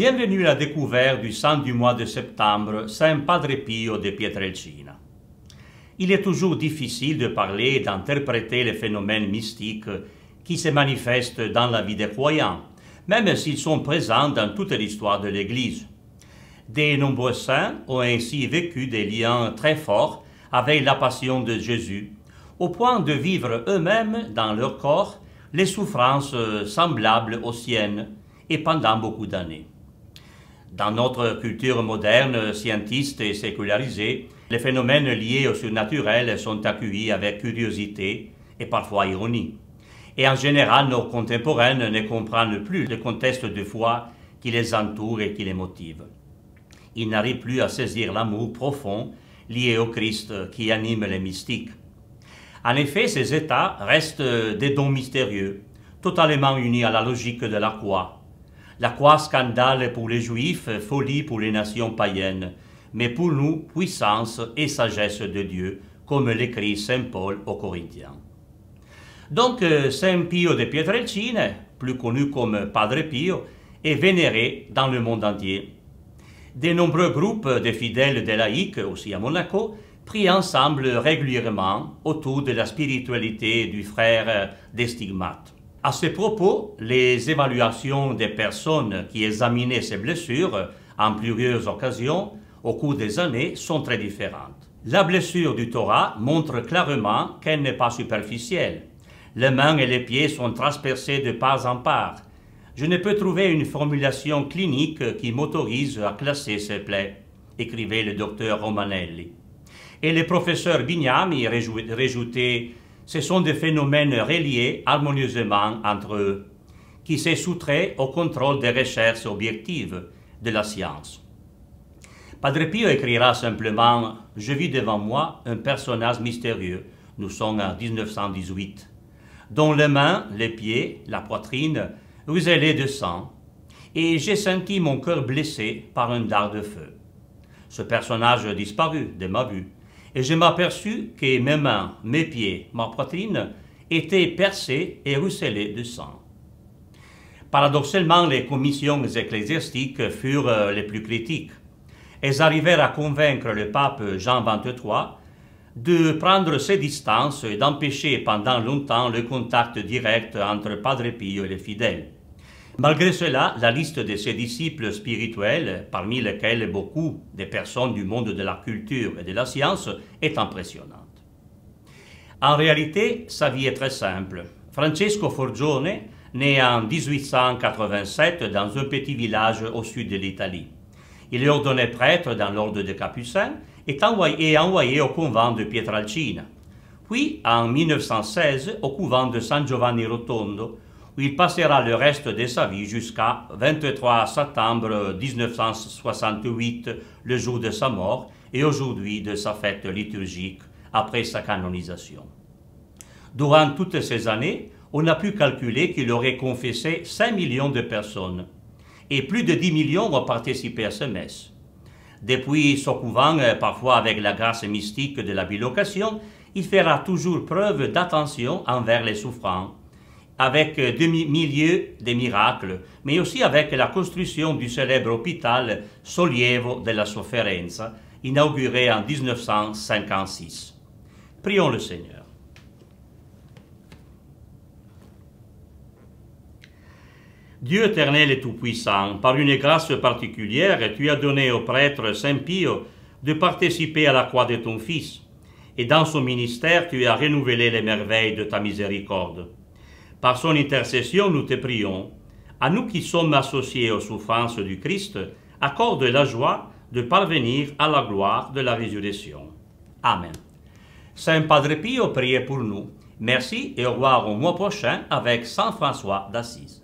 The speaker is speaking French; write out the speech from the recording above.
Bienvenue à la découverte du saint du mois de septembre, Saint Padre Pio de Pietrelcina. Il est toujours difficile de parler et d'interpréter les phénomènes mystiques qui se manifestent dans la vie des croyants, même s'ils sont présents dans toute l'histoire de l'Église. De nombreux saints ont ainsi vécu des liens très forts avec la passion de Jésus, au point de vivre eux-mêmes dans leur corps les souffrances semblables aux siennes, et pendant beaucoup d'années. Dans notre culture moderne, scientiste et sécularisée, les phénomènes liés au surnaturel sont accueillis avec curiosité et parfois ironie. Et en général, nos contemporains ne comprennent plus le contexte de foi qui les entoure et qui les motive. Ils n'arrivent plus à saisir l'amour profond lié au Christ qui anime les mystiques. En effet, ces états restent des dons mystérieux, totalement unis à la logique de la croix. La croix, scandale pour les Juifs, folie pour les nations païennes, mais pour nous, puissance et sagesse de Dieu, comme l'écrit Saint Paul aux Corinthiens. Donc, Saint Pio de Pietrelcina, plus connu comme Padre Pio, est vénéré dans le monde entier. De nombreux groupes de fidèles des laïcs, aussi à Monaco, prient ensemble régulièrement autour de la spiritualité du frère des stigmates. À ce propos, les évaluations des personnes qui examinaient ces blessures en plusieurs occasions au cours des années sont très différentes. La blessure du thorax montre clairement qu'elle n'est pas superficielle. Les mains et les pieds sont transpercés de part en part. Je ne peux trouver une formulation clinique qui m'autorise à classer ces plaies, écrivait le docteur Romanelli. Et le professeur Bignami rajoutait: ce sont des phénomènes reliés harmonieusement entre eux, qui se soustraient au contrôle des recherches objectives de la science. Padre Pio écrira simplement: je vis devant moi un personnage mystérieux, nous sommes en 1918, dont les mains, les pieds, la poitrine ruisselaient de sang, et j'ai senti mon cœur blessé par un dard de feu. Ce personnage disparut de ma vue, et je m'aperçus que mes mains, mes pieds, ma poitrine étaient percés et ruisselés de sang. Paradoxalement, les commissions ecclésiastiques furent les plus critiques. Elles arrivèrent à convaincre le pape Jean XXIII de prendre ses distances et d'empêcher pendant longtemps le contact direct entre Padre Pio et les fidèles. Malgré cela, la liste de ses disciples spirituels, parmi lesquels beaucoup de personnes du monde de la culture et de la science, est impressionnante. En réalité, sa vie est très simple. Francesco Forgione, né en 1887 dans un petit village au sud de l'Italie. Il est ordonné prêtre dans l'ordre des Capucins et envoyé au couvent de Pietrelcina, puis en 1916 au couvent de San Giovanni Rotondo, où il passera le reste de sa vie jusqu'à 23 septembre 1968, le jour de sa mort, et aujourd'hui de sa fête liturgique après sa canonisation. Durant toutes ces années, on a pu calculer qu'il aurait confessé 5 millions de personnes, et plus de 10 millions ont participé à ces messes. Depuis son couvent, parfois avec la grâce mystique de la bilocation, il fera toujours preuve d'attention envers les souffrants, avec des milieux de miracles, mais aussi avec la construction du célèbre hôpital Sollievo della Sofferenza, inauguré en 1956. Prions le Seigneur. Dieu éternel et tout-puissant, par une grâce particulière, tu as donné au prêtre Saint Pio de participer à la croix de ton Fils, et dans son ministère tu as renouvelé les merveilles de ta miséricorde. Par son intercession, nous te prions, à nous qui sommes associés aux souffrances du Christ, accorde la joie de parvenir à la gloire de la résurrection. Amen. Saint Padre Pio, priez pour nous. Merci et au revoir au mois prochain avec Saint François d'Assise.